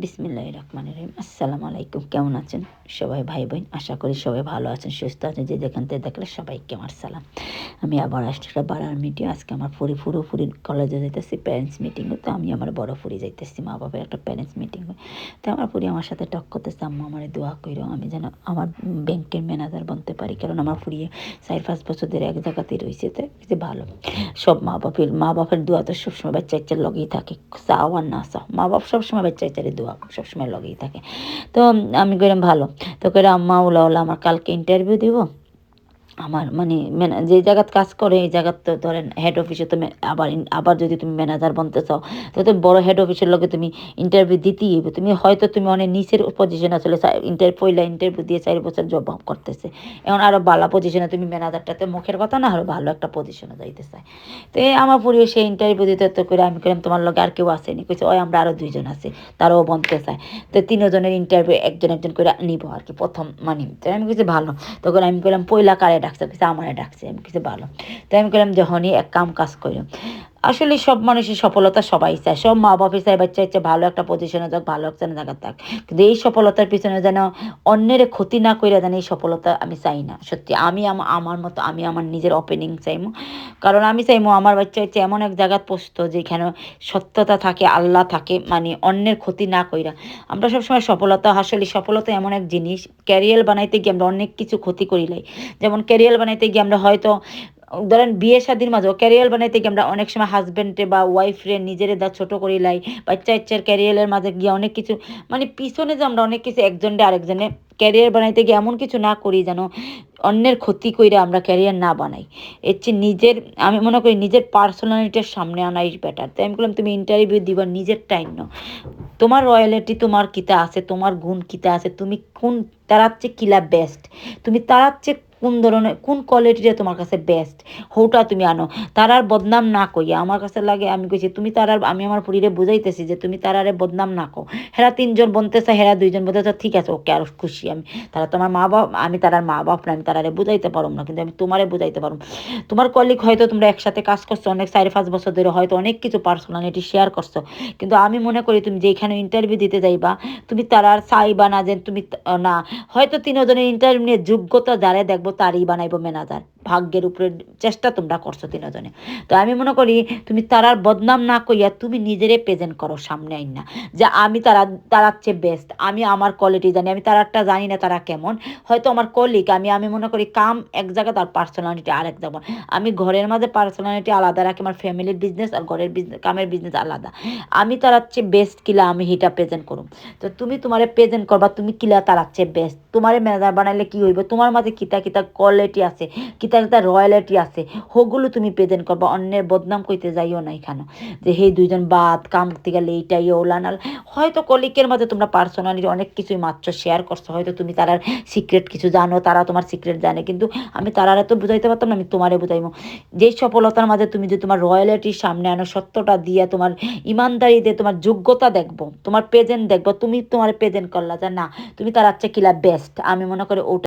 বিসমিল্লাহির রাহমানির রহিম। আসসালামু আলাইকুম। কেমন আছেন সবাই ভাই বোন? আশা করি সবাই ভালো আছেন, সুস্থ আছেন। যে যেখান থেকে দেখলে সবাইকে আমার সালাম। আমি আবার আসছি একটা বাড়ার মিটিং। আজকে আমার পুরোপুরি কলেজে যাইতেছি প্যারেন্টস মিটিংয়ে। তো আমি আমার বড় ফুরি যাইতেছি মা বাবার একটা প্যারেন্টস মিটিংয়ে। তো আমার ফুরি আমার সাথে টক করতেছে, আম্মু আমারে দোয়া কইরো আমি যেন আমার ব্যাংকের ম্যানেজার বনতে পারি। কারণ আমার ফুরিয়ে 4-5 বছর ধরে এক জায়গাতেই রয়েছে, তো যে ভালো সব মা বাপের দোয়া তো সবসময় বাচ্চার লগেই থাকে, চাও আর না চাও মা বাপ সবসময় বাচ্চার দোয়া সবসময় লগেই থাকে। তো আমি কইলাম ভালো। তো কইরা আম্মা ওলা আমার কালকে ইন্টারভিউ দিব। আমার মানে যে জায়গাত কাজ করে এই জায়গাত তো ধরেন হেড অফিসে তুমি আবার যদি তুমি ম্যানেজার বনতে চাও, তো তুমি বড় হেড অফিসের লগে তুমি ইন্টারভিউ দিতেই হইবে। তুমি অনেক নিচের পজিশনে আসলে ইন্টারভিউ দিয়ে 4 বছর জব করতেছে, এখন আরও ভালো পজিশনে তুমি ম্যানেজারটাতে মুখের কথা না, আরও ভালো একটা পজিশনে যাইতে চায়। তো এই আমার পরিবেশ সেই ইন্টারভিউ দিতে তো করে আমি করলাম তোমার লগে আর কেউ আসেনি, কইছে ওই আমরা আরও 2জন আছি, তারাও বনতে চায়। তো 3জনের ইন্টারভিউ একজন করে নিব আর কি প্রথম মানে। তো আমি কিছু ভালো। তখন আমি করলাম পয়লা কারে ডাকছে, কিছু আমারে ডাকছে, আমি কিছু ভালো। তো আমি করলাম যখনই এক কাজ করি। আসলে সব মানুষের সফলতা সবাই চায়, সব মা বাপই চায় বাচ্চা ইচ্ছে ভালো একটা পজিশনে যাক, ভালো একটা জায়গা থাক। কিন্তু এই সফলতার পিছনে যেন অন্যের ক্ষতি না করে যেন এই সফলতা আমি চাই না। সত্যি আমি আমার মতো আমি আমার নিজের ওপেনিং চাইমো। কারণ আমি চাইমো আমার বাচ্চা ইচ্ছে এমন এক জায়গায় পৌঁছতো যেখানে সত্যতা থাকে, আল্লাহ থাকে, মানে অন্যের ক্ষতি না কইরা। আমরা সবসময় সফলতা এমন এক জিনিস, ক্যারিয়ার বানাইতে গিয়ে আমরা অনেক কিছু ক্ষতি করিলাই। যেমন ক্যারিয়ার বানাইতে গিয়ে আমরা হয়তো ধরেন বিয়ে শাদীর মাঝেও ক্যারিয়ার বানাইতে গিয়ে আমরা অনেক সময় হাজব্যান্ডে বা ওয়াইফরে নিজের ছোট করিলাই। বাচ্চা ইচ্ছার ক্যারিয়ারের মাঝে গিয়ে অনেক কিছু মানে পিছনে যে আমরা অনেক কিছু একজনে আরেকজনে ক্যারিয়ার বানাইতে গিয়ে এমন কিছু না করি যেন অন্যের ক্ষতি কইরা আমরা ক্যারিয়ার না বানাই। এর চেয়ে আমি মনে করি নিজের পার্সোনালিটির সামনে আনাই বেটার। তাই আমি বললাম তুমি ইন্টারভিউ দিবা নিজের টাইম নাও, তোমার রয়্যালিটি তোমার কিতা আছে, তোমার গুণ কিতা আছে, তুমি কোন তারার চেয়ে কিলা বেস্ট, তুমি তারার চেয়ে কোন ধরনের কোন কোয়ালিটিটা তোমার কাছে বেস্ট, হৌটা তুমি আনো। তারার বদনাম না কইয়া আমার কাছে লাগে আমি কইছি তুমি আমি আমার পরিরে বুঝাইতেছি যে তুমি তারারে বদনাম না কো। হেরা 3জন বনতেছে, হেরা 2জন বলতেছে, ঠিক আছে ওকে আরো খুশি আমি। তারা তোমার মা বাপ, আমি তারার মা বাপ না, আমি তারারে বুঝাইতে পারব না, কিন্তু আমি তোমারে বুঝাইতে পারব। তোমার কলিগ হয়তো তোমরা একসাথে কাজ করছো অনেক 4-5 বছর ধরে, হয়তো অনেক কিছু পার্সোনালিটি শেয়ার করছো, কিন্তু আমি মনে করি তুমি যেখানে ইন্টারভিউ দিতে যাইবা তুমি তারার চাইবা না যে তুমি না, হয়তো 3জনের ইন্টারভিউ নিয়ে যোগ্যতা যারে দেখবো তারই বানাইবো ম্যানেজার। ভাগ্যের উপরে চেষ্টা তোমরা করছো 3জনে। তো আমি মনে করি তুমি তারার বদনাম না কইয়া তুমি নিজেরে প্রেজেন্ট করো সামনে আইন না, যে আমি তারার চেয়ে বেস্ট, আমি আমার কোয়ালিটি জানি, আমি তারারটা জানি না তারা কেমন। হয়তো আমার কলিগ, আমি মনে করি কাম এক জায়গা, তার পার্সোনালিটি আরেক জায়গা। আমি ঘরের মাঝে পার্সোনালিটি আলাদা রাখি, আমার ফ্যামিলির বিজনেস আর ঘরের বিজনেস কামের বিজনেস আলাদা। আমি তারার চেয়ে বেস্ট কিলা আমি হিটা প্রেজেন্ট করুম। তো তুমি তোমারে প্রেজেন্ট করবা তুমি কিলা তারার চেয়ে বেস্ট। তোমারে ম্যানেজার বানাইলে কি হইব, তোমার মাঝে কিতা কিতা কোয়ালিটি আছে, কিতা কিতা রয়্যালিটি আছে, হোগুলো তুমি প্রেজেন্ট করবা। অন্যের বদনাম কইতে যাইও না এখানে যে হে 2জন বাদ কাম করতে গেলে এইটাই ওলানাল। হয়তো কলিকের মাঝে তোমরা পার্সোনালি অনেক কিছুই মাত্র শেয়ার করছো, হয়তো তুমি তারার সিক্রেট কিছু জানো, তারা তোমার সিক্রেট জানে, কিন্তু আমি তারারে তো বুঝাইতে পারতাম না, আমি তোমারে বুঝাইবো। যেই সফলতার মাঝে তুমি যদি তোমার রয়্যালিটির সামনে আনো, সত্যটা দিয়ে তোমার ইমানদারি দিয়ে তোমার যোগ্যতা দেখবো, তোমার প্রেজেন্ট দেখবো, তুমি তোমার প্রেজেন্ট করলা যে না তুমি তার চেয়ে কিলা বেস্ট, আমি মনে করি ওটা